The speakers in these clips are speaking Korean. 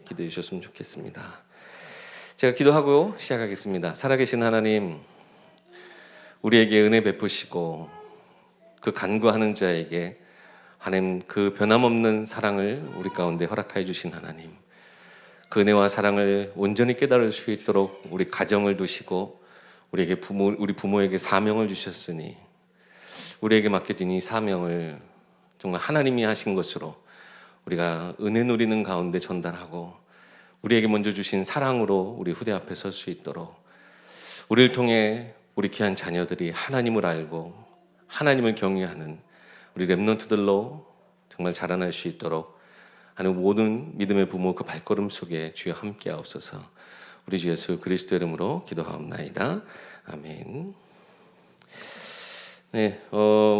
기도해 주셨으면 좋겠습니다. 제가 기도하고 시작하겠습니다. 살아계신 하나님, 우리에게 은혜 베푸시고 그 간구하는 자에게 하나님 그 변함없는 사랑을 우리 가운데 허락하여 주신 하나님, 그 은혜와 사랑을 온전히 깨달을 수 있도록 우리 가정을 두시고 우리 부모에게 사명을 주셨으니 우리에게 맡겨진 이 사명을 정말 하나님이 하신 것으로 우리가 은혜 누리는 가운데 전달하고 우리에게 먼저 주신 사랑으로 우리 후대 앞에 설 수 있도록 우리를 통해 우리 귀한 자녀들이 하나님을 알고 하나님을 경외하는 우리 렘넌트들로 정말 자라날 수 있도록 하는 모든 믿음의 부모 그 발걸음 속에 주여 함께 하옵소서. 우리 주 예수 그리스도 이름으로 기도하옵나이다. 아멘. 네,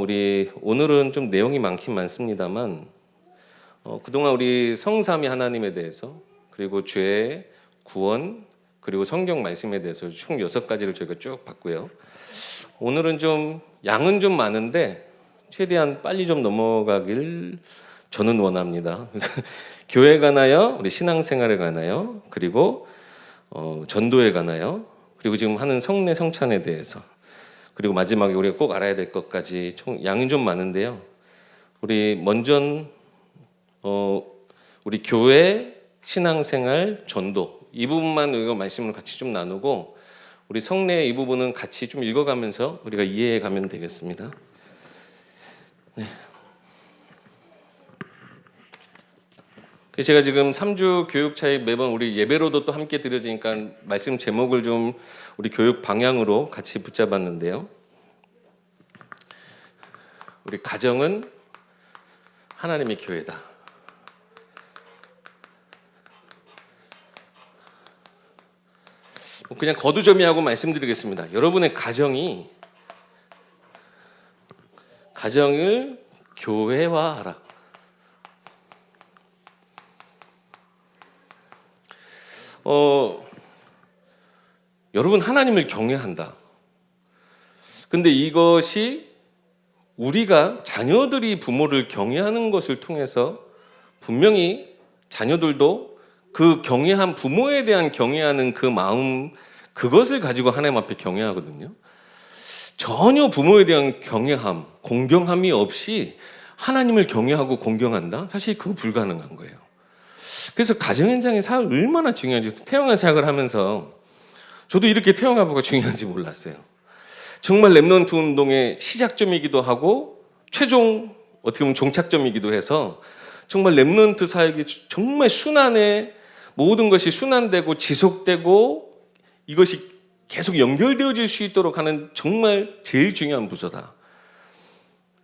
우리 오늘은 좀 내용이 많긴 많습니다만 그동안 우리 성삼위 하나님에 대해서 그리고 죄, 구원, 그리고 성경 말씀에 대해서 총 6가지를 저희가 쭉 봤고요. 오늘은 좀 양은 좀 많은데 최대한 빨리 좀 넘어가길 저는 원합니다. 교회에 가나요? 우리 신앙생활에 가나요? 그리고 전도에 가나요? 그리고 지금 하는 성례 성찬에 대해서 그리고 마지막에 우리가 꼭 알아야 될 것까지 총 양이 좀 많은데요. 우리 먼저 우리 교회, 신앙생활, 전도 이 부분만 우리가 말씀을 같이 좀 나누고 우리 성례 이 부분은 같이 좀 읽어가면서 우리가 이해해 가면 되겠습니다. 네. 제가 지금 3주 교육 차이 매번 우리 예배로도 또 함께 드려지니까 말씀 제목을 좀 우리 교육 방향으로 같이 붙잡았는데요. 우리 가정은 하나님의 교회다. 그냥 거두절미하고 말씀드리겠습니다. 여러분의 가정을 교회화하라. 여러분 하나님을 경외한다. 근데 이것이 우리가 자녀들이 부모를 경외하는 것을 통해서 분명히 자녀들도 그 경외한 부모에 대한 경외하는 그 마음 그것을 가지고 하나님 앞에 경외하거든요. 전혀 부모에 대한 경외함, 공경함이 없이 하나님을 경외하고 공경한다? 사실 그거 불가능한 거예요. 그래서 가정 현장의 사역 얼마나 중요한지 태영한 사역을 하면서 저도 이렇게 태영아부가 중요한지 몰랐어요. 정말 렘넌트 운동의 시작점이기도 하고 최종 어떻게 보면 종착점이기도 해서 정말 렘넌트 사역이 정말 순환에 모든 것이 순환되고 지속되고 이것이 계속 연결되어질 수 있도록 하는 정말 제일 중요한 부서다.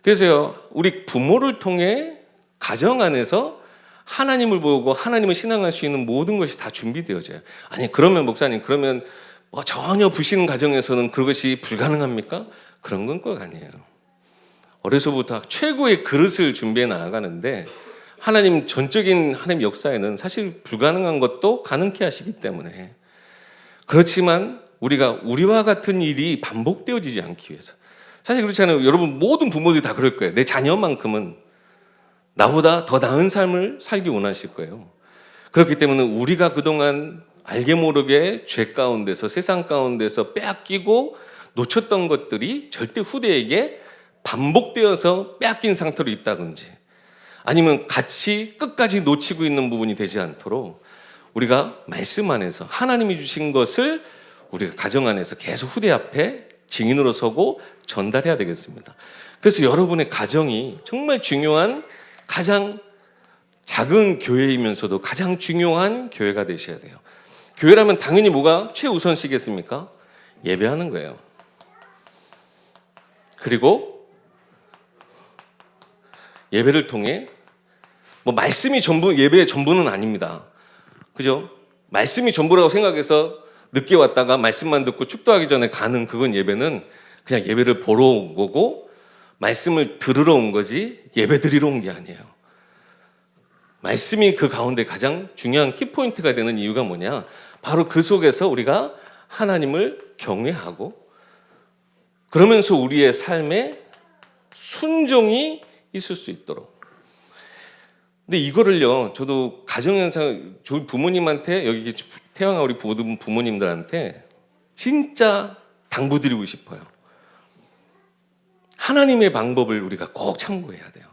그래서요, 우리 부모를 통해 가정 안에서 하나님을 보고 하나님을 신앙할 수 있는 모든 것이 다 준비되어져요. 아니 그러면 목사님 그러면 전혀 불신 가정에서는 그것이 불가능합니까? 그런 건 꼭 아니에요. 어려서부터 최고의 그릇을 준비해 나아가는데 하나님 전적인 하나님 역사에는 사실 불가능한 것도 가능케 하시기 때문에 그렇지만 우리와 같은 일이 반복되어지지 않기 위해서 사실 그렇잖아요. 여러분 모든 부모들이 다 그럴 거예요. 내 자녀만큼은 나보다 더 나은 삶을 살기 원하실 거예요. 그렇기 때문에 우리가 그동안 알게 모르게 죄 가운데서 세상 가운데서 빼앗기고 놓쳤던 것들이 절대 후대에게 반복되어서 빼앗긴 상태로 있다든지 아니면 같이 끝까지 놓치고 있는 부분이 되지 않도록 우리가 말씀 안에서 하나님이 주신 것을 우리가 가정 안에서 계속 후대 앞에 증인으로 서고 전달해야 되겠습니다. 그래서 여러분의 가정이 정말 중요한 가장 작은 교회이면서도 가장 중요한 교회가 되셔야 돼요. 교회라면 당연히 뭐가 최우선시겠습니까? 예배하는 거예요. 그리고 예배를 통해 말씀이 전부 예배의 전부는 아닙니다. 그죠? 말씀이 전부라고 생각해서 늦게 왔다가 말씀만 듣고 축도하기 전에 가는 그건 예배는 그냥 예배를 보러 온 거고 말씀을 들으러 온 거지 예배 드리러 온 게 아니에요. 말씀이 그 가운데 가장 중요한 키포인트가 되는 이유가 뭐냐? 바로 그 속에서 우리가 하나님을 경외하고 그러면서 우리의 삶에 순종이 있을 수 있도록 근데 이거를요, 저도 가정에서 저희 부모님한테, 여기 태어난 우리 모든 부모님들한테 진짜 당부드리고 싶어요. 하나님의 방법을 우리가 꼭 참고해야 돼요.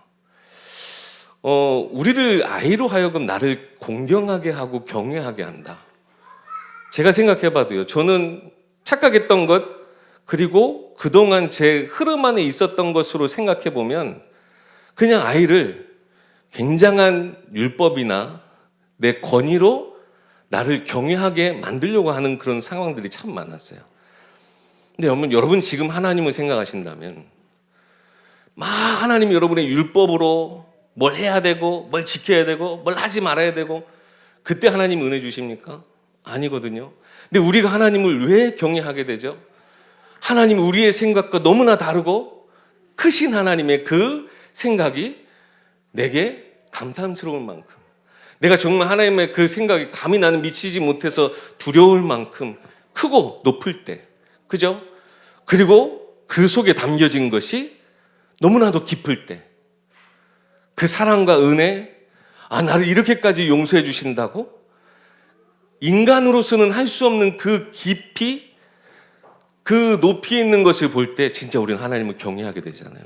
우리를 아이로 하여금 나를 공경하게 하고 경외하게 한다. 제가 생각해봐도요, 저는 착각했던 것, 그리고 그동안 제 흐름 안에 있었던 것으로 생각해보면 그냥 아이를 굉장한 율법이나 내 권위로 나를 경외하게 만들려고 하는 그런 상황들이 참 많았어요. 근데 여러분 지금 하나님을 생각하신다면 막 하나님이 여러분의 율법으로 뭘 해야 되고 뭘 지켜야 되고 뭘 하지 말아야 되고 그때 하나님 은혜 주십니까? 아니거든요. 근데 우리가 하나님을 왜 경외하게 되죠? 하나님 우리의 생각과 너무나 다르고 크신 하나님의 그 생각이 내게 감탄스러울 만큼, 내가 정말 하나님의 그 생각이 감히 나는 미치지 못해서 두려울 만큼 크고 높을 때, 그죠? 그리고 그 속에 담겨진 것이 너무나도 깊을 때, 그 사랑과 은혜, 나를 이렇게까지 용서해 주신다고? 인간으로서는 할 수 없는 그 깊이, 그 높이에 있는 것을 볼 때 진짜 우리는 하나님을 경외하게 되잖아요.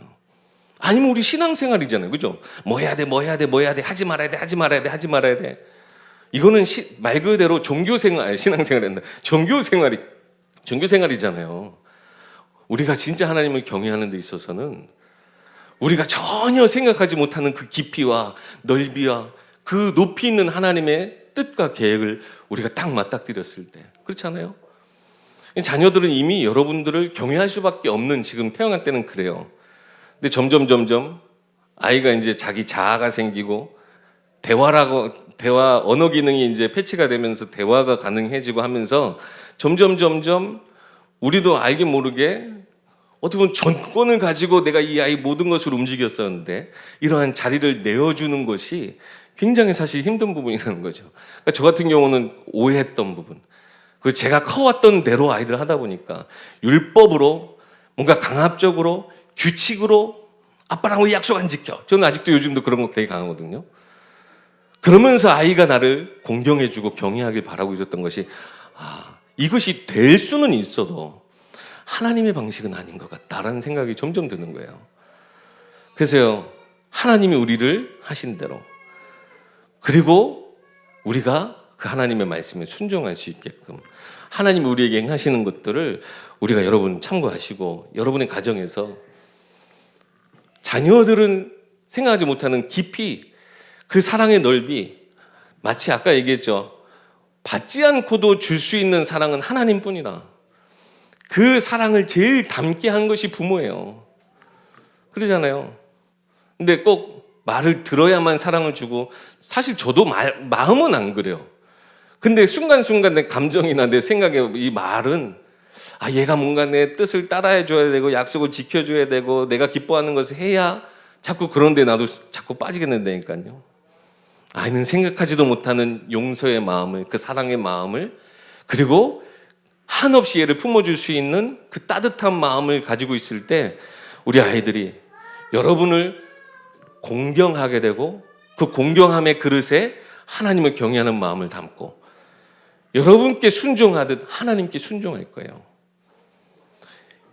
아니면 우리 신앙생활이잖아요. 그죠? 뭐 해야 돼, 뭐 해야 돼, 뭐 해야 돼, 하지 말아야 돼, 하지 말아야 돼, 하지 말아야 돼. 이거는 말 그대로 종교생활, 신앙생활이란다. 종교생활이잖아요. 우리가 진짜 하나님을 경외하는 데 있어서는 우리가 전혀 생각하지 못하는 그 깊이와 넓이와 그 높이 있는 하나님의 뜻과 계획을 우리가 딱 맞닥뜨렸을 때, 그렇잖아요? 자녀들은 이미 여러분들을 경외할 수밖에 없는 지금 태어날 때는 그래요. 근데 점점 아이가 이제 자기 자아가 생기고 대화 언어 기능이 이제 패치가 되면서 대화가 가능해지고 하면서 점점 우리도 알게 모르게 어떻게 보면 전권을 가지고 내가 이 아이 모든 것을 움직였었는데 이러한 자리를 내어주는 것이 굉장히 사실 힘든 부분이라는 거죠. 그러니까 저 같은 경우는 오해했던 부분, 그 제가 커왔던 대로 아이들 하다 보니까 율법으로 뭔가 강압적으로 규칙으로 아빠랑 왜 약속 안 지켜? 저는 아직도 요즘도 그런 거 되게 강하거든요. 그러면서 아이가 나를 공경해주고 경외하길 바라고 있었던 것이 이것이 될 수는 있어도 하나님의 방식은 아닌 것 같다라는 생각이 점점 드는 거예요. 그래서요, 하나님이 우리를 하신 대로, 그리고 우리가 그 하나님의 말씀에 순종할 수 있게끔 하나님이 우리에게 행하시는 것들을 우리가 여러분 참고하시고 여러분의 가정에서 자녀들은 생각하지 못하는 깊이, 그 사랑의 넓이, 마치 아까 얘기했죠. 받지 않고도 줄 수 있는 사랑은 하나님뿐이다. 그 사랑을 제일 담게 한 것이 부모예요. 그러잖아요. 근데 꼭 말을 들어야만 사랑을 주고, 사실 저도 마음은 안 그래요. 근데 순간순간 내 감정이나 내 생각에 이 말은 얘가 뭔가 내 뜻을 따라해 줘야 되고 약속을 지켜줘야 되고 내가 기뻐하는 것을 해야 자꾸 그런데 나도 자꾸 빠지게 된다니까요. 아이는 생각하지도 못하는 용서의 마음을, 그 사랑의 마음을, 그리고 한없이 얘를 품어줄 수 있는 그 따뜻한 마음을 가지고 있을 때 우리 아이들이 여러분을 공경하게 되고 그 공경함의 그릇에 하나님을 경외하는 마음을 담고 여러분께 순종하듯 하나님께 순종할 거예요.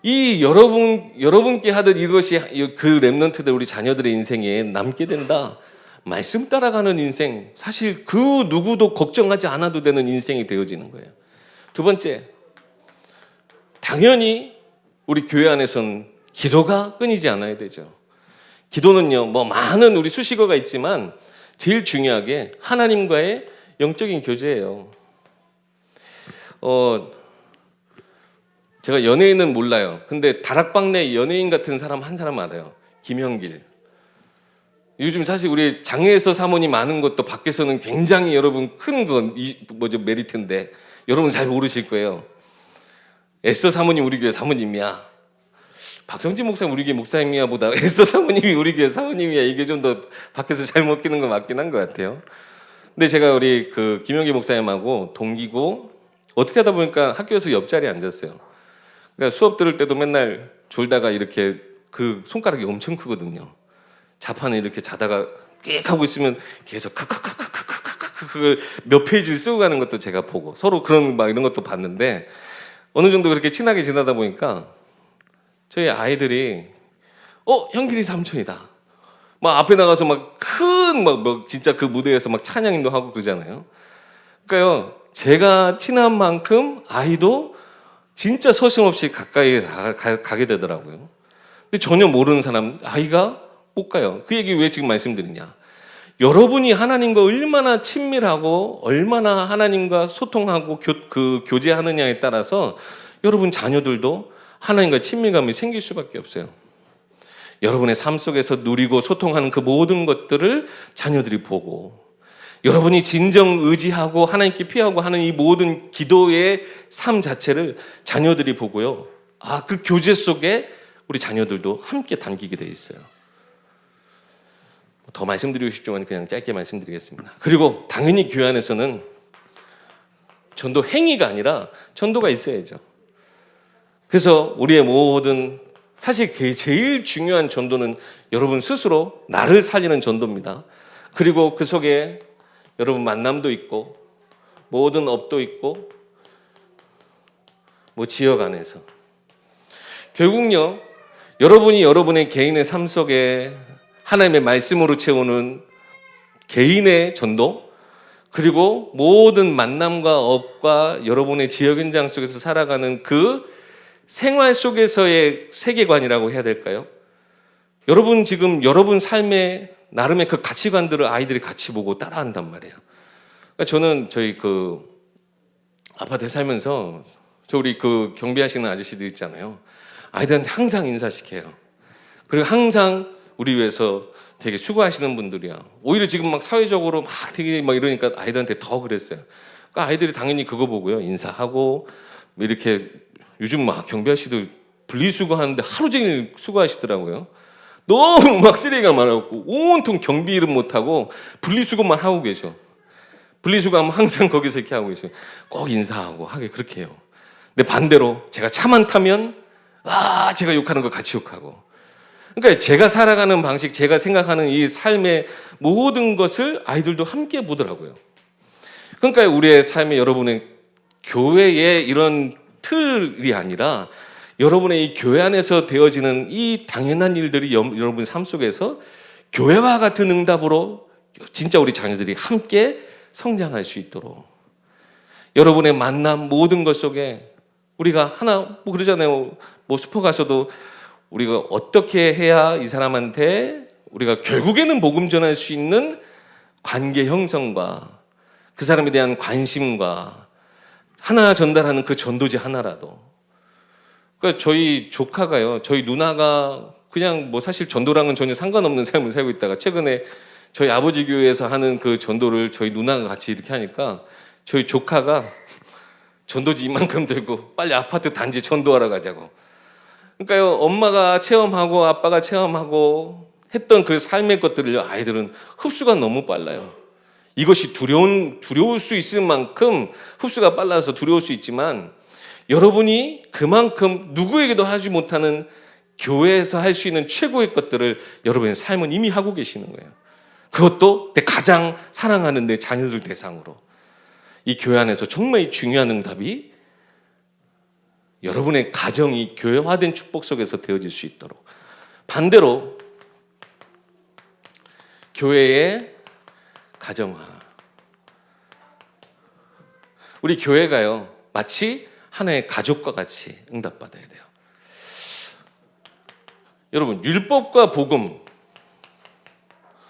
이 여러분께 하듯 이것이 그 렘넌트들, 우리 자녀들의 인생에 남게 된다. 말씀 따라가는 인생, 사실 그 누구도 걱정하지 않아도 되는 인생이 되어지는 거예요. 두 번째, 당연히 우리 교회 안에서는 기도가 끊이지 않아야 되죠. 기도는요, 많은 우리 수식어가 있지만 제일 중요하게 하나님과의 영적인 교제예요. 제가 연예인은 몰라요. 근데 다락방내 연예인 같은 사람 한 사람 알아요. 김형길. 요즘 사실 우리 장애에서 사모님 아는 것도 밖에서는 굉장히 여러분 큰 메리트인데 여러분 잘 모르실 거예요. 에스더 사모님 우리 교회 사모님이야. 박성진 목사님 우리 교회 목사님이야 보다 에스더 사모님이 우리 교회 사모님이야. 이게 좀 더 밖에서 잘 먹히는 거 맞긴 한 것 같아요. 근데 제가 우리 그 김영기 목사님하고 동기고 어떻게 하다 보니까 학교에서 옆자리에 앉았어요. 그러니까 수업 들을 때도 맨날 졸다가 이렇게 그 손가락이 엄청 크거든요. 자판에 이렇게 자다가 끽 하고 있으면 계속 그걸 몇 페이지를 쓰고 가는 것도 제가 보고 서로 그런 막 이런 것도 봤는데 어느 정도 그렇게 친하게 지내다 보니까 저희 아이들이 형길이 삼촌이다. 막 앞에 나가서 막 진짜 그 무대에서 막 찬양인도 하고 그러잖아요. 그러니까요, 제가 친한 만큼 아이도 진짜 서슴없이 가까이 가게 되더라고요. 근데 전혀 모르는 사람, 아이가 못 가요. 그 얘기 왜 지금 말씀드리냐. 여러분이 하나님과 얼마나 친밀하고 얼마나 하나님과 소통하고 교제하느냐에 따라서 여러분 자녀들도 하나님과 친밀감이 생길 수밖에 없어요. 여러분의 삶 속에서 누리고 소통하는 그 모든 것들을 자녀들이 보고 여러분이 진정 의지하고 하나님께 피하고 하는 이 모든 기도의 삶 자체를 자녀들이 보고요. 그 교제 속에 우리 자녀들도 함께 담기게 돼 있어요. 더 말씀드리고 싶지만 그냥 짧게 말씀드리겠습니다. 그리고 당연히 교회 안에서는 전도 행위가 아니라 전도가 있어야죠. 그래서 우리의 모든 사실 제일 중요한 전도는 여러분 스스로 나를 살리는 전도입니다. 그리고 그 속에 여러분 만남도 있고 모든 업도 있고 지역 안에서 결국요 여러분이 여러분의 개인의 삶 속에 하나님의 말씀으로 채우는 개인의 전도 그리고 모든 만남과 업과 여러분의 지역 현장 속에서 살아가는 그 생활 속에서의 세계관이라고 해야 될까요? 여러분 지금 여러분 삶의 나름의 그 가치관들을 아이들이 같이 보고 따라한단 말이에요. 그러니까 저는 저희 그 아파트에 살면서 우리 그 경비하시는 아저씨들 있잖아요. 아이들한테 항상 인사시켜요. 그리고 항상 우리 위해서 되게 수고하시는 분들이야. 오히려 지금 막 사회적으로 막 되게 막 이러니까 아이들한테 더 그랬어요. 그러니까 아이들이 당연히 그거 보고요. 인사하고 이렇게 요즘 막 경비아저씨들 분리수거하는데 하루 종일 수고하시더라고요. 너무 막 쓰레기가 많아갖고 온통 경비 일은 못하고 분리수거만 하고 계셔. 분리수거하면 항상 거기서 이렇게 하고 계셔. 꼭 인사하고 하게 그렇게 해요. 근데 반대로 제가 차만 타면 제가 욕하는 거 같이 욕하고. 그러니까 제가 살아가는 방식, 제가 생각하는 이 삶의 모든 것을 아이들도 함께 보더라고요. 그러니까 우리의 삶에 여러분의 교회의 이런 틀이 아니라 여러분의 이 교회 안에서 되어지는 이 당연한 일들이 여러분 삶 속에서 교회와 같은 응답으로 진짜 우리 자녀들이 함께 성장할 수 있도록 여러분의 만남 모든 것 속에 우리가 하나 그러잖아요. 슈퍼 가서도 우리가 어떻게 해야 이 사람한테 우리가 결국에는 복음 전할 수 있는 관계 형성과 그 사람에 대한 관심과 하나 전달하는 그 전도지 하나라도. 그러니까 저희 조카가요, 저희 누나가 그냥 사실 전도랑은 전혀 상관없는 삶을 살고 있다가 최근에 저희 아버지 교회에서 하는 그 전도를 저희 누나가 같이 이렇게 하니까 저희 조카가 전도지 이만큼 들고 빨리 아파트 단지 전도하러 가자고. 그러니까요, 엄마가 체험하고 아빠가 체험하고 했던 그 삶의 것들을 아이들은 흡수가 너무 빨라요. 이것이 두려울 수 있을 만큼 흡수가 빨라서 두려울 수 있지만 여러분이 그만큼 누구에게도 하지 못하는 교회에서 할 수 있는 최고의 것들을 여러분의 삶은 이미 하고 계시는 거예요. 그것도 가장 사랑하는 내 자녀들 대상으로. 이 교회 안에서 정말 중요한 응답이 여러분의 가정이 교회화된 축복 속에서 되어질 수 있도록. 반대로 교회의 가정화. 우리 교회가요, 마치 하나의 가족과 같이 응답받아야 돼요. 여러분, 율법과 복음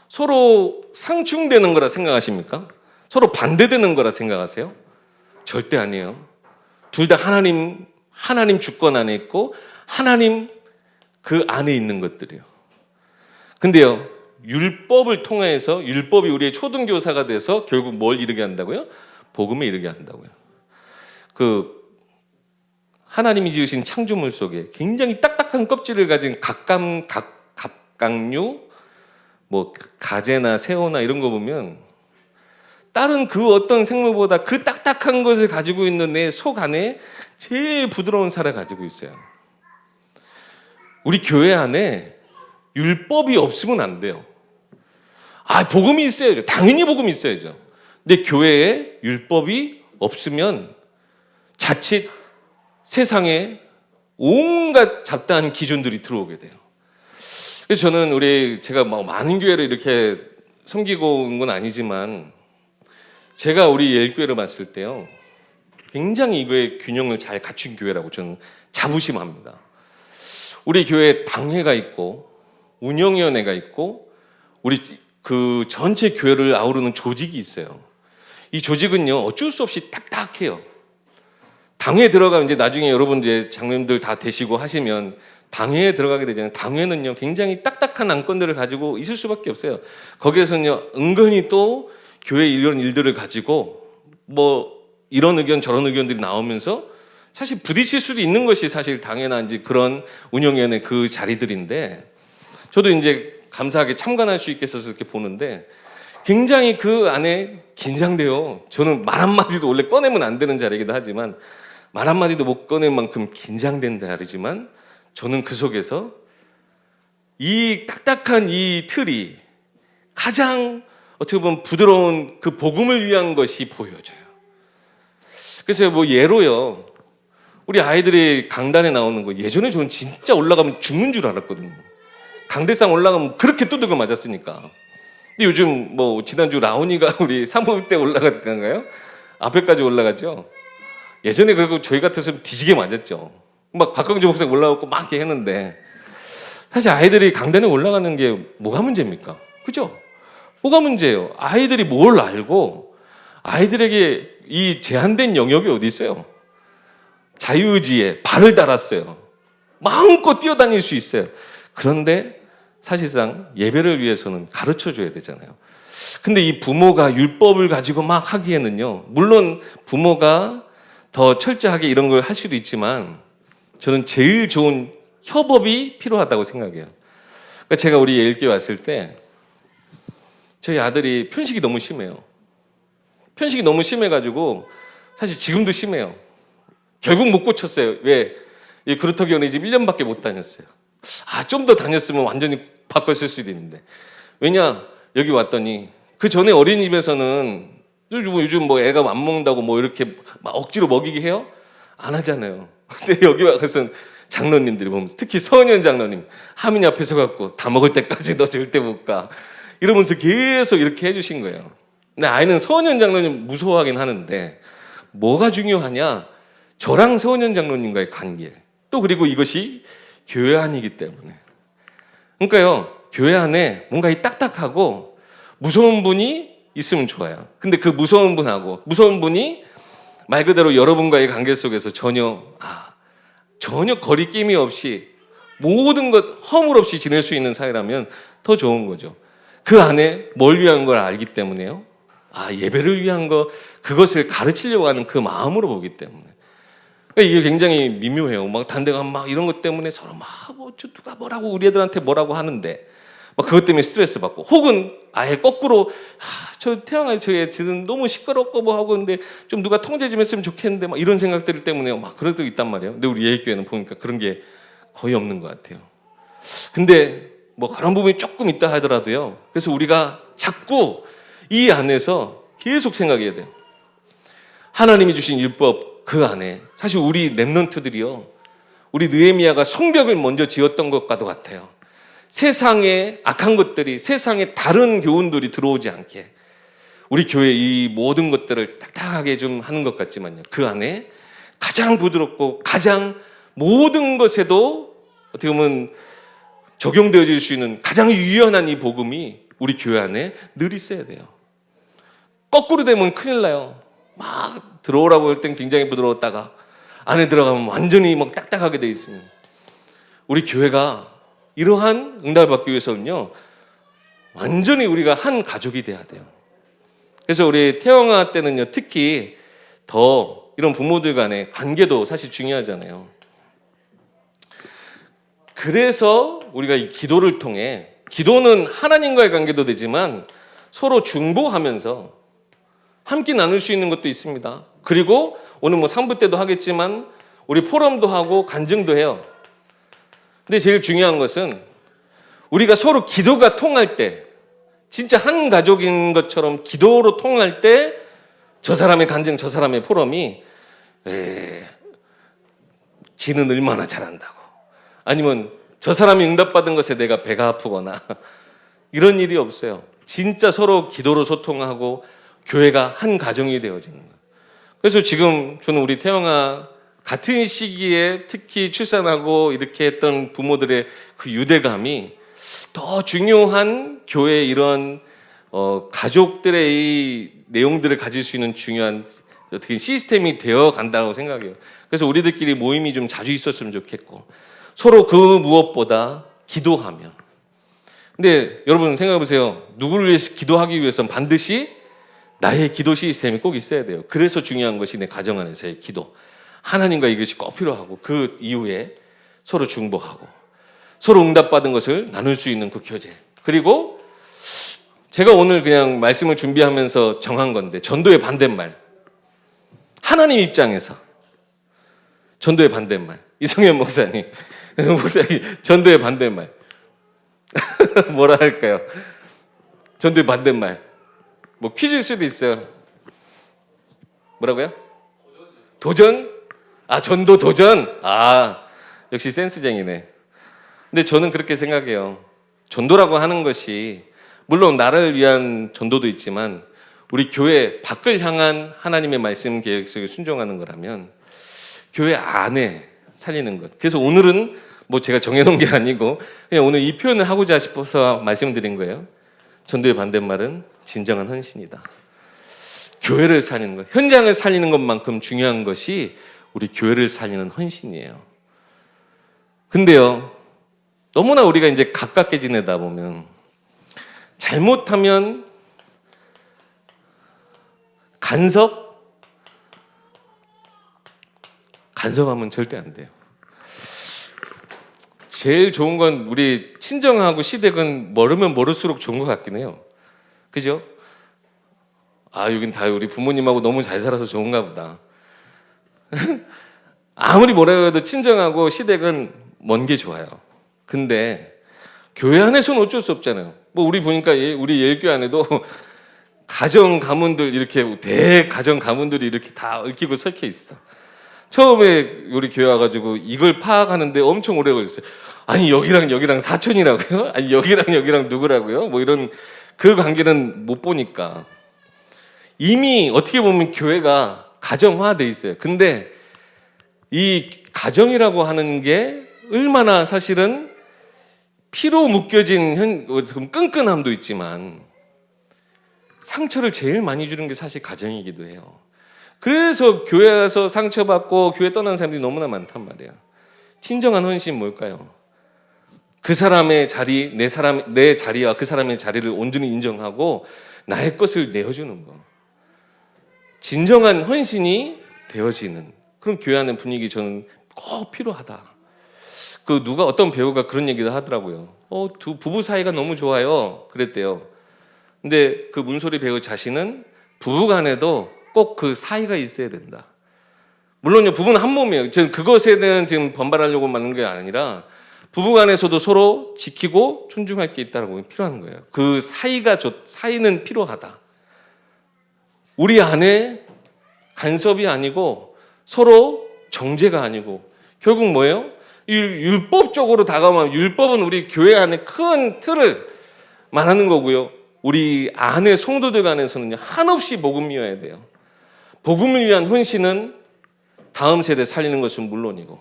서로 상충되는 거라 생각하십니까? 서로 반대되는 거라 생각하세요? 절대 아니에요. 둘 다 하나님 주권 안에 있고 하나님 그 안에 있는 것들이에요. 근데요, 율법을 통해서 율법이 우리의 초등교사가 돼서 결국 뭘 이루게 한다고요? 복음에 이르게 한다고요. 하나님이 지으신 창조물 속에 굉장히 딱딱한 껍질을 가진 갑각류, 가재나 새우나 이런 거 보면 다른 그 어떤 생물보다 그 딱딱한 것을 가지고 있는 내 속 안에 제일 부드러운 살을 가지고 있어요. 우리 교회 안에 율법이 없으면 안 돼요. 복음이 있어야죠. 당연히 복음이 있어야죠. 근데 교회에 율법이 없으면 자칫 세상에 온갖 잡다한 기준들이 들어오게 돼요. 그래서 저는 제가 많은 교회를 이렇게 섬기고 온 건 아니지만 제가 우리 예일교회를 봤을 때요, 굉장히 이거의 균형을 잘 갖춘 교회라고 저는 자부심합니다. 우리 교회에 당회가 있고 운영위원회가 있고 우리 그 전체 교회를 아우르는 조직이 있어요. 이 조직은요 어쩔 수 없이 딱딱해요. 당회에 들어가면 이제 나중에 여러분 이제 장로님들 다 되시고 하시면 당회에 들어가게 되잖아요. 당회는요 굉장히 딱딱한 안건들을 가지고 있을 수밖에 없어요. 거기에서는요 은근히 또 교회 이런 일들을 가지고 이런 의견 저런 의견들이 나오면서 사실 부딪힐 수도 있는 것이 사실 당회나 이제 그런 운영위원회 그 자리들인데, 저도 이제 감사하게 참관할 수 있게 해서 이렇게 보는데 굉장히 그 안에 긴장돼요. 저는 말 한마디도 원래 꺼내면 안 되는 자리이기도 하지만 말 한마디도 못 꺼낼 만큼 긴장된 자리지만 저는 그 속에서 이 딱딱한 이 틀이 가장 어떻게 보면 부드러운 그 복음을 위한 것이 보여져요. 그래서 예로요, 우리 아이들이 강단에 나오는 거 예전에 저는 진짜 올라가면 죽는 줄 알았거든요. 강대상 올라가면 그렇게 두들겨 맞았으니까. 근데 요즘 지난주 라온이가 우리 사모일 때 올라갔던가요? 앞에까지 올라갔죠. 예전에 그리고 저희 같았으면 뒤지게 맞았죠. 박광주 목사 올라오고 막 이렇게 했는데, 사실 아이들이 강단에 올라가는 게 뭐가 문제입니까? 그죠? 뭐가 문제예요? 아이들이 뭘 알고 아이들에게 이 제한된 영역이 어디 있어요? 자유의지에 발을 달았어요. 마음껏 뛰어다닐 수 있어요. 그런데 사실상 예배를 위해서는 가르쳐줘야 되잖아요. 근데 이 부모가 율법을 가지고 막 하기에는요, 물론 부모가 더 철저하게 이런 걸 할 수도 있지만 저는 제일 좋은 협업이 필요하다고 생각해요. 그러니까 제가 우리 예일교회 왔을 때 저희 아들이 편식이 너무 심해요. 편식이 너무 심해가지고 사실 지금도 심해요. 결국 못 고쳤어요. 왜? 이 그루터기 어린이집 1년밖에 못 다녔어요. 좀 더 다녔으면 완전히 바꿨을 수도 있는데. 왜냐? 여기 왔더니 그 전에 어린이집에서는 요즘 애가 안 먹는다고 이렇게 막 억지로 먹이게 해요? 안 하잖아요. 근데 여기 와서는 장로님들이 보면서, 특히 서은현 장로님, 하민이 앞에서 갖고 다 먹을 때까지 너 절대 못 가, 이러면서 계속 이렇게 해주신 거예요. 근데 아이는 서은현 장로님 무서워하긴 하는데 뭐가 중요하냐? 저랑 서은현 장로님과의 관계, 또 그리고 이것이 교회 안이기 때문에. 그러니까요, 교회 안에 뭔가 이 딱딱하고 무서운 분이 있으면 좋아요. 근데 그 무서운 분이 말 그대로 여러분과의 관계 속에서 전혀 거리낌이 없이 모든 것 허물 없이 지낼 수 있는 사이라면 더 좋은 거죠. 그 안에 뭘 위한 걸 알기 때문에요. 예배를 위한 거, 그것을 가르치려고 하는 그 마음으로 보기 때문에. 그러니까 이게 굉장히 미묘해요. 단대가 이런 것 때문에 서로 누가 뭐라고 우리 애들한테 뭐라고 하는데 그것 때문에 스트레스 받고, 혹은 아예 거꾸로 저 태양아 저 애 지금 너무 시끄럽고 하고 근데 좀 누가 통제 좀 했으면 좋겠는데 이런 생각들 때문에 그런 게 있단 말이에요. 근데 우리 예일교회는 보니까 그런 게 거의 없는 것 같아요. 근데 그런 부분이 조금 있다 하더라도요, 그래서 우리가 자꾸 이 안에서 계속 생각해야 돼요. 하나님이 주신 율법 그 안에 사실 우리 렘넌트들이요, 우리 느헤미야가 성벽을 먼저 지었던 것과도 같아요. 세상에 악한 것들이, 세상에 다른 교훈들이 들어오지 않게 우리 교회 이 모든 것들을 딱딱하게 좀 하는 것 같지만요, 그 안에 가장 부드럽고 가장 모든 것에도 어떻게 보면 적용되어질 수 있는 가장 유연한 이 복음이 우리 교회 안에 늘 있어야 돼요. 거꾸로 되면 큰일 나요. 들어오라고 할 땐 굉장히 부드러웠다가 안에 들어가면 완전히 딱딱하게 돼 있습니다. 우리 교회가 이러한 응답을 받기 위해서는요, 완전히 우리가 한 가족이 돼야 돼요. 그래서 우리 태영아 때는요, 특히 더 이런 부모들 간의 관계도 사실 중요하잖아요. 그래서 우리가 이 기도를 통해, 기도는 하나님과의 관계도 되지만 서로 중보하면서 함께 나눌 수 있는 것도 있습니다. 그리고 오늘 3부 때도 하겠지만 우리 포럼도 하고 간증도 해요. 근데 제일 중요한 것은 우리가 서로 기도가 통할 때, 진짜 한 가족인 것처럼 기도로 통할 때 저 사람의 간증, 저 사람의 포럼이 지는 얼마나 잘한다고, 아니면 저 사람이 응답받은 것에 내가 배가 아프거나 이런 일이 없어요. 진짜 서로 기도로 소통하고 교회가 한 가정이 되어지는 거예요. 그래서 지금 저는 우리 태영아 같은 시기에 특히 출산하고 이렇게 했던 부모들의 그 유대감이 더 중요한 교회의 이런 가족들의 이 내용들을 가질 수 있는 중요한 어떻게 시스템이 되어 간다고 생각해요. 그래서 우리들끼리 모임이 좀 자주 있었으면 좋겠고, 서로 그 무엇보다 기도하며. 근데 여러분 생각해 보세요. 누구를 위해서 기도하기 위해서는 반드시 나의 기도 시스템이 꼭 있어야 돼요. 그래서 중요한 것이 내 가정 안에서의 기도. 하나님과 이것이 꼭 필요하고, 그 이후에 서로 중보하고 서로 응답받은 것을 나눌 수 있는 그 교제. 그리고 제가 오늘 그냥 말씀을 준비하면서 정한 건데, 전도의 반대말. 하나님 입장에서 전도의 반대말. 이성현 목사님, 전도의 반대말. 뭐라 할까요? 전도의 반대말. 뭐 퀴즈일 수도 있어요. 뭐라고요? 도전? 전도 도전? 역시 센스쟁이네. 근데 저는 그렇게 생각해요. 전도라고 하는 것이 물론 나를 위한 전도도 있지만 우리 교회 밖을 향한 하나님의 말씀 계획 속에 순종하는 거라면 교회 안에 살리는 것. 그래서 오늘은 뭐 제가 정해놓은 게 아니고 그냥 오늘 이 표현을 하고자 싶어서 말씀드린 거예요. 전도의 반대말은 진정한 헌신이다. 교회를 살리는 것, 현장을 살리는 것만큼 중요한 것이 우리 교회를 살리는 헌신이에요. 근데요, 너무나 우리가 이제 가깝게 지내다 보면 잘못하면 간섭하면 절대 안 돼요. 제일 좋은 건 우리 친정하고 시댁은 멀으면 멀을수록 좋은 것 같긴 해요. 그죠? 여긴 다 우리 부모님하고 너무 잘 살아서 좋은가 보다. 아무리 뭐라고 해도 친정하고 시댁은 먼 게 좋아요. 근데 교회 안에서는 어쩔 수 없잖아요. 뭐 우리 보니까 우리 예일교회 안에도 가정 가문들 이렇게 대가정 가문들이 이렇게 다 얽히고 섞여 있어. 처음에 우리 교회 와가지고 이걸 파악하는데 엄청 오래 걸렸어요. 아니 여기랑 사촌이라고요? 아니 여기랑 누구라고요? 뭐 이런 그 관계는 못 보니까 이미 어떻게 보면 교회가 가정화돼 있어요. 근데 이 가정이라고 하는 게 얼마나 사실은 피로 묶여진 끈끈함도 있지만 상처를 제일 많이 주는 게 사실 가정이기도 해요. 그래서 교회에서 상처받고 교회 떠나는 사람들이 너무나 많단 말이에요. 진정한 헌신 뭘까요? 그 사람의 자리, 내 자리와 그 사람의 자리를 온전히 인정하고 나의 것을 내어주는 거. 진정한 헌신이 되어지는 그런 교회 안의 분위기 저는 꼭 필요하다. 누가 어떤 배우가 그런 얘기도 하더라고요. 두 부부 사이가 너무 좋아요. 그랬대요. 근데 그 문소리 배우 자신은 부부간에도 꼭 그 사이가 있어야 된다. 물론요, 부부는 한 몸이에요. 저는 그것에 대한 지금 반발하려고 하는 게 아니라 부부간에서도 서로 지키고 존중할 게 있다는 필요한 거예요. 그 사이는 필요하다. 우리 안에 간섭이 아니고 서로 정죄가 아니고 결국 뭐예요? 율법적으로 다가오면 율법은 우리 교회 안에 큰 틀을 말하는 거고요. 우리 안에 성도들 간에서는 한없이 복음이어야 돼요. 복음을 위한 헌신은 다음 세대 살리는 것은 물론이고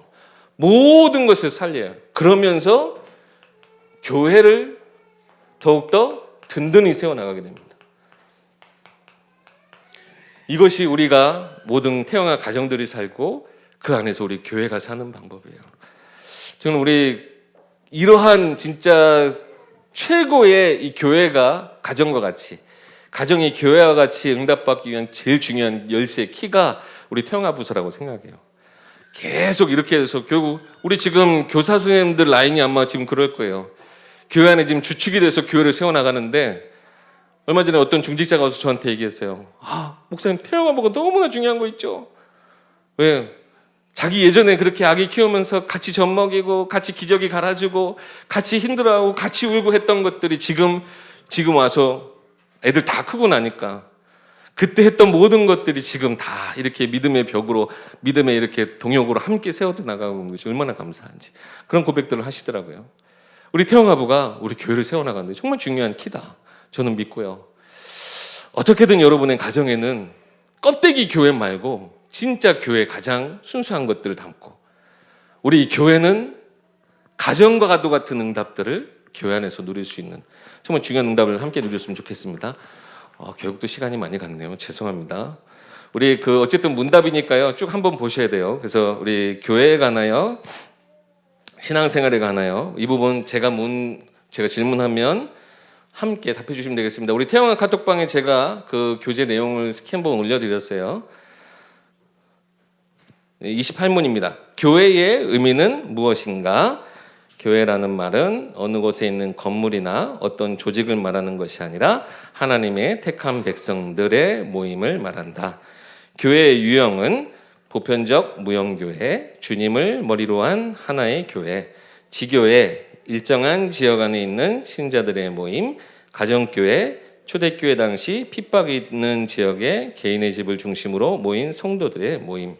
모든 것을 살려요. 그러면서 교회를 더욱더 든든히 세워나가게 됩니다. 이것이 우리가 모든 태영아 가정들이 살고 그 안에서 우리 교회가 사는 방법이에요. 저는 우리 이러한 진짜 최고의 이 교회가 가정과 같이, 가정이 교회와 같이 응답받기 위한 제일 중요한 열쇠 키가 우리 태영아 부서라고 생각해요. 계속 이렇게 해서 결국 우리 지금 교사 선생님들 라인이 아마 지금 그럴 거예요. 교회 안에 지금 주축이 돼서 교회를 세워나가는데 얼마 전에 어떤 중직자가 와서 저한테 얘기했어요. 목사님 태영아 보고 너무나 중요한 거 있죠. 왜? 자기 예전에 그렇게 아기 키우면서 같이 젖 먹이고 같이 기저귀 갈아주고 같이 힘들어하고 같이 울고 했던 것들이 지금 지금 와서 애들 다 크고 나니까 그때 했던 모든 것들이 지금 다 이렇게 믿음의 벽으로, 믿음의 이렇게 동역으로 함께 세워져 나가고 있는 것이 얼마나 감사한지 그런 고백들을 하시더라고요. 우리 태영 아부가 우리 교회를 세워나가는데 정말 중요한 키다. 저는 믿고요. 어떻게든 여러분의 가정에는 껍데기 교회 말고 진짜 교회 가장 순수한 것들을 담고, 우리 교회는 가정과 가도 같은 응답들을 교회 안에서 누릴 수 있는 정말 중요한 응답을 함께 누렸으면 좋겠습니다. 교육도 시간이 많이 갔네요. 죄송합니다. 우리 어쨌든 문답이니까요. 쭉 한번 보셔야 돼요. 그래서 우리 교회에 관하여, 신앙생활에 관하여 이 부분 제가 질문하면 함께 답해 주시면 되겠습니다. 우리 태영아 카톡방에 제가 그 교재 내용을 스캔본 올려드렸어요. 28문입니다. 교회의 의미는 무엇인가? 교회라는 말은 어느 곳에 있는 건물이나 어떤 조직을 말하는 것이 아니라 하나님의 택한 백성들의 모임을 말한다. 교회의 유형은 보편적 무형교회, 주님을 머리로 한 하나의 교회, 지교회, 일정한 지역 안에 있는 신자들의 모임, 가정교회, 초대교회 당시 핍박이 있는 지역의 개인의 집을 중심으로 모인 성도들의 모임.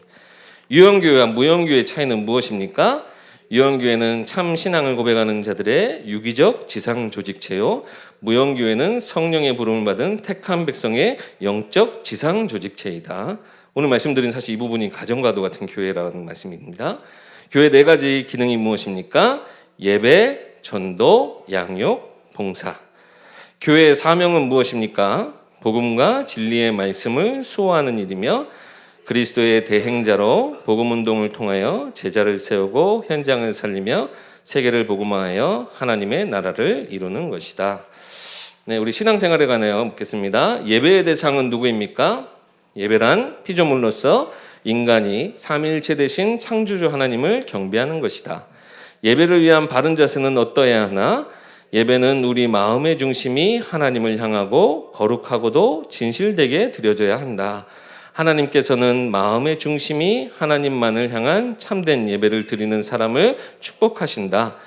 유형교회와 무형교회의 차이는 무엇입니까? 유형교회는 참 신앙을 고백하는 자들의 유기적 지상 조직체요, 무형교회는 성령의 부름을 받은 택한 백성의 영적 지상 조직체이다. 오늘 말씀드린 사실 이 부분이 가정과도 같은 교회라는 말씀입니다. 교회 4가지 기능이 무엇입니까? 예배, 전도, 양육, 봉사. 교회의 사명은 무엇입니까? 복음과 진리의 말씀을 수호하는 일이며 그리스도의 대행자로 복음운동을 통하여 제자를 세우고 현장을 살리며 세계를 복음화하여 하나님의 나라를 이루는 것이다. 네, 우리 신앙생활에 관하여 묻겠습니다. 예배의 대상은 누구입니까? 예배란 피조물로서 인간이 삼위일체 되신 창조주 하나님을 경배하는 것이다. 예배를 위한 바른 자세는 어떠해야 하나? 예배는 우리 마음의 중심이 하나님을 향하고 거룩하고도 진실되게 드려져야 한다. 하나님께서는 마음의 중심이 하나님만을 향한 참된 예배를 드리는 사람을 축복하신다.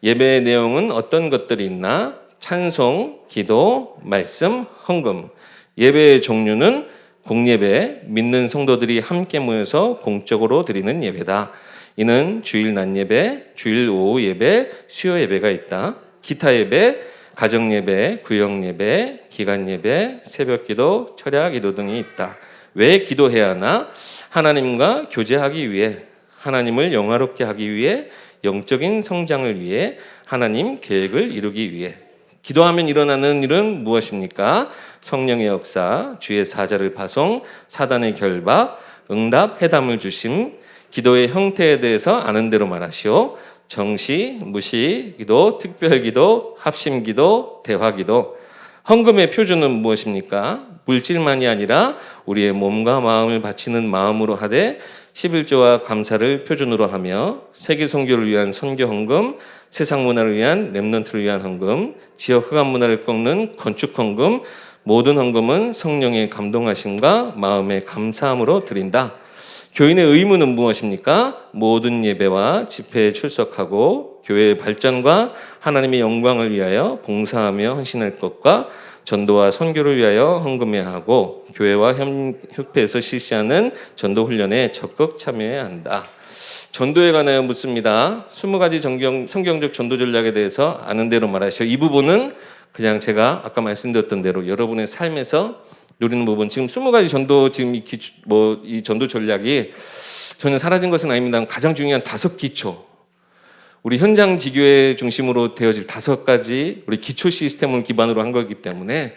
예배의 내용은 어떤 것들이 있나? 찬송, 기도, 말씀, 헌금. 예배의 종류는 공예배, 믿는 성도들이 함께 모여서 공적으로 드리는 예배다. 이는 주일 낮 예배, 주일 오후 예배, 수요 예배가 있다. 기타 예배, 가정 예배, 구역 예배, 기간 예배, 새벽 기도, 철야 기도 등이 있다. 왜 기도해야 하나? 하나님과 교제하기 위해, 하나님을 영화롭게 하기 위해, 영적인 성장을 위해, 하나님 계획을 이루기 위해. 기도하면 일어나는 일은 무엇입니까? 성령의 역사, 주의 사자를 파송, 사단의 결박, 응답, 해담을 주심. 기도의 형태에 대해서 아는 대로 말하시오. 정시, 무시, 기도, 특별기도, 합심기도, 대화기도. 헌금의 표준은 무엇입니까? 물질만이 아니라 우리의 몸과 마음을 바치는 마음으로 하되 11조와 감사를 표준으로 하며 세계 선교를 위한 선교 헌금, 세상 문화를 위한 렘넌트를 위한 헌금, 지역 흑암 문화를 꺾는 건축 헌금, 모든 헌금은 성령의 감동하심과 마음의 감사함으로 드린다. 교인의 의무는 무엇입니까? 모든 예배와 집회에 출석하고 교회의 발전과 하나님의 영광을 위하여 봉사하며 헌신할 것과 전도와 선교를 위하여 헌금해야 하고 교회와 협회에서 실시하는 전도 훈련에 적극 참여해야 한다. 전도에 관하여 묻습니다. 20가지 성경적 전도 전략에 대해서 아는 대로 말하시오. 이 부분은 그냥 제가 아까 말씀드렸던 대로 여러분의 삶에서 누리는 부분, 지금 20가지 전도, 지금 이 전도 전략이 전혀 사라진 것은 아닙니다. 가장 중요한 5기초, 우리 현장 지교회 중심으로 되어질 5가지 우리 기초 시스템을 기반으로 한 거기 때문에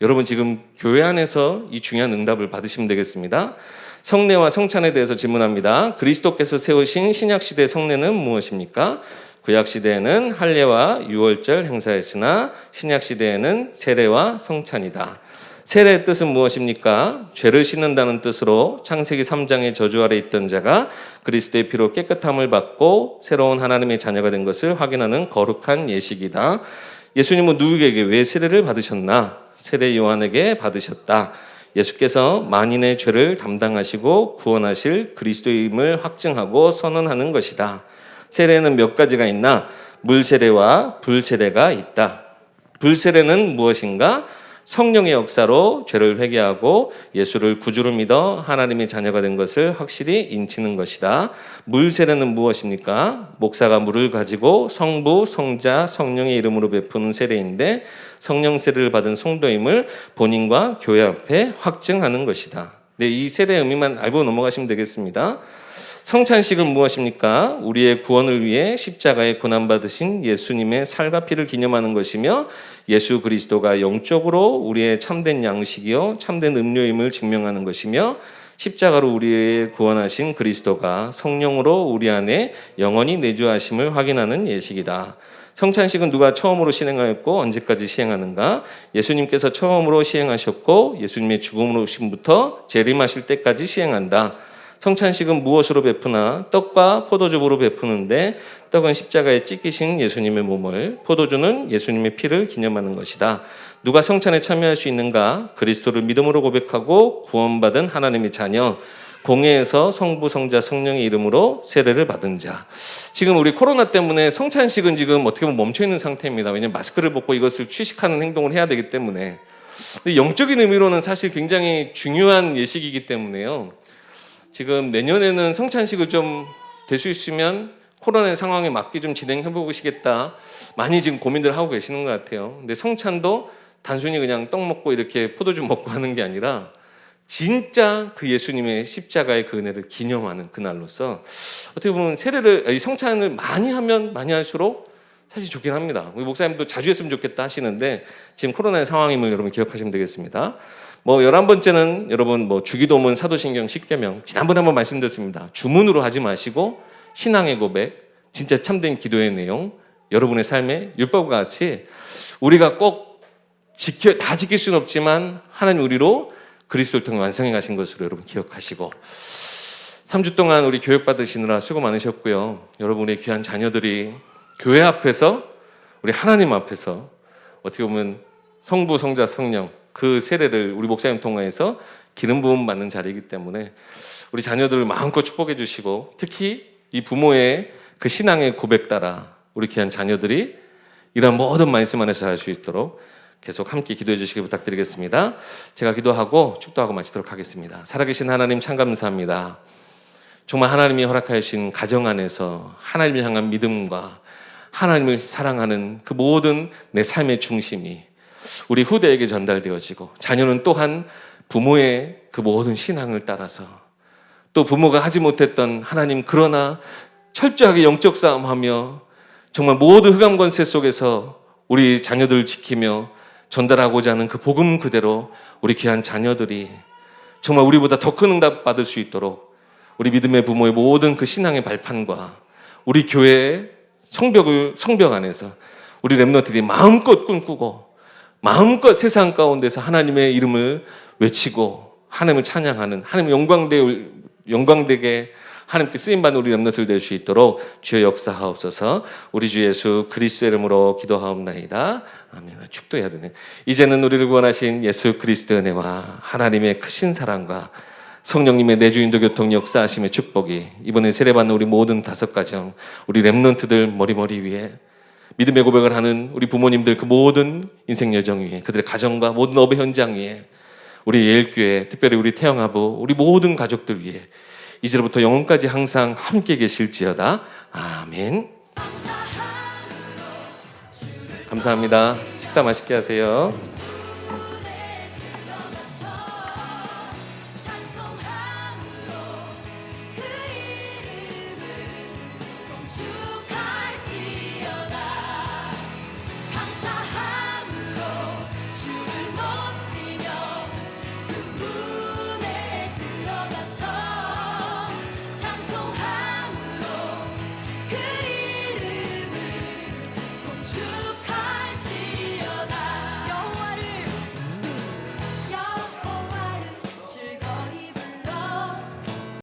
여러분 지금 교회 안에서 이 중요한 응답을 받으시면 되겠습니다. 성례와 성찬에 대해서 질문합니다. 그리스도께서 세우신 신약시대 성례는 무엇입니까? 구약시대에는 할례와 유월절 행사였으나 신약시대에는 세례와 성찬이다. 세례의 뜻은 무엇입니까? 죄를 씻는다는 뜻으로 창세기 3장의 저주 아래 있던 자가 그리스도의 피로 깨끗함을 받고 새로운 하나님의 자녀가 된 것을 확인하는 거룩한 예식이다. 예수님은 누구에게 왜 세례를 받으셨나? 세례 요한에게 받으셨다. 예수께서 만인의 죄를 담당하시고 구원하실 그리스도임을 확증하고 선언하는 것이다. 세례는 몇 가지가 있나? 물세례와 불세례가 있다. 불세례는 무엇인가? 성령의 역사로 죄를 회개하고 예수를 구주로 믿어 하나님의 자녀가 된 것을 확실히 인치는 것이다. 물세례는 무엇입니까? 목사가 물을 가지고 성부, 성자, 성령의 이름으로 베푸는 세례인데 성령 세례를 받은 성도임을 본인과 교회 앞에 확증하는 것이다. 네, 이 세례의 의미만 알고 넘어가시면 되겠습니다. 성찬식은 무엇입니까? 우리의 구원을 위해 십자가에 고난받으신 예수님의 살과 피를 기념하는 것이며 예수 그리스도가 영적으로 우리의 참된 양식이요 참된 음료임을 증명하는 것이며 십자가로 우리의 구원하신 그리스도가 성령으로 우리 안에 영원히 내주하심을 확인하는 예식이다. 성찬식은 누가 처음으로 시행하였고 언제까지 시행하는가? 예수님께서 처음으로 시행하셨고 예수님의 죽음으로 오심부터 재림하실 때까지 시행한다. 성찬식은 무엇으로 베푸나? 떡과 포도주로 베푸는데 떡은 십자가에 찢기신 예수님의 몸을, 포도주는 예수님의 피를 기념하는 것이다. 누가 성찬에 참여할 수 있는가? 그리스도를 믿음으로 고백하고 구원받은 하나님의 자녀, 공회에서 성부, 성자, 성령의 이름으로 세례를 받은 자. 지금 우리 코로나 때문에 성찬식은 지금 어떻게 보면 멈춰있는 상태입니다. 왜냐하면 마스크를 벗고 이것을 취식하는 행동을 해야 되기 때문에. 근데 영적인 의미로는 사실 굉장히 중요한 예식이기 때문에요. 지금 내년에는 성찬식을 좀 될 수 있으면 코로나 상황에 맞게 좀 진행해 보시겠다. 많이 지금 고민들 하고 계시는 것 같아요. 근데 성찬도 단순히 그냥 떡 먹고 이렇게 포도주 먹고 하는 게 아니라 진짜 그 예수님의 십자가의 그 은혜를 기념하는 그날로서 어떻게 보면 이 성찬을 많이 하면 많이 할수록 사실 좋긴 합니다. 우리 목사님도 자주 했으면 좋겠다 하시는데 지금 코로나의 상황임을 여러분 기억하시면 되겠습니다. 11번째는 여러분 주기도문, 사도신경, 십계명 지난번에 한번 말씀드렸습니다. 주문으로 하지 마시고 신앙의 고백, 진짜 참된 기도의 내용, 여러분의 삶의 율법과 같이 우리가 꼭 다 지킬 수는 없지만 하나님 우리로 그리스도를 통해 완성해 가신 것으로 여러분 기억하시고 3주 동안 우리 교육받으시느라 수고 많으셨고요. 여러분의 귀한 자녀들이 교회 앞에서 우리 하나님 앞에서 어떻게 보면 성부, 성자, 성령 그 세례를 우리 목사님 통해서 기름 부음 받는 자리이기 때문에 우리 자녀들을 마음껏 축복해 주시고 특히 이 부모의 그 신앙의 고백 따라 우리 귀한 자녀들이 이런 모든 말씀 안에서 살 수 있도록 계속 함께 기도해 주시기 부탁드리겠습니다. 제가 기도하고 축도하고 마치도록 하겠습니다. 살아계신 하나님 참 감사합니다. 정말 하나님이 허락하신 가정 안에서 하나님을 향한 믿음과 하나님을 사랑하는 그 모든 내 삶의 중심이 우리 후대에게 전달되어지고 자녀는 또한 부모의 그 모든 신앙을 따라서 또 부모가 하지 못했던 하나님 그러나 철저하게 영적 싸움하며 정말 모든 흑암 권세 속에서 우리 자녀들을 지키며 전달하고자 하는 그 복음 그대로 우리 귀한 자녀들이 정말 우리보다 더 큰 응답 받을 수 있도록 우리 믿음의 부모의 모든 그 신앙의 발판과 우리 교회의 성벽 안에서 우리 렘넌트들이 마음껏 꿈꾸고 마음껏 세상 가운데서 하나님의 이름을 외치고 하나님을 찬양하는 하나님 영광되게 하나님께 쓰임받는 우리 렘넌트들 될 수 있도록 주여 역사하옵소서. 우리 주 예수 그리스도의 이름으로 기도하옵나이다. 아멘. 축도해야 되네. 이제는 우리를 구원하신 예수 그리스도의 은혜와 하나님의 크신 사랑과 성령님의 내주인도 교통 역사하심의 축복이 이번에 세례받는 우리 모든 5가정 우리 렘넌트들 머리 위에 믿음의 고백을 하는 우리 부모님들 그 모든 인생 여정 위에 그들의 가정과 모든 업의 현장 위에 우리 예일교회 특별히 우리 태영아부 우리 모든 가족들 위에 이제부터 영원까지 항상 함께 계실지어다. 아멘. 감사합니다. 식사 맛있게 하세요.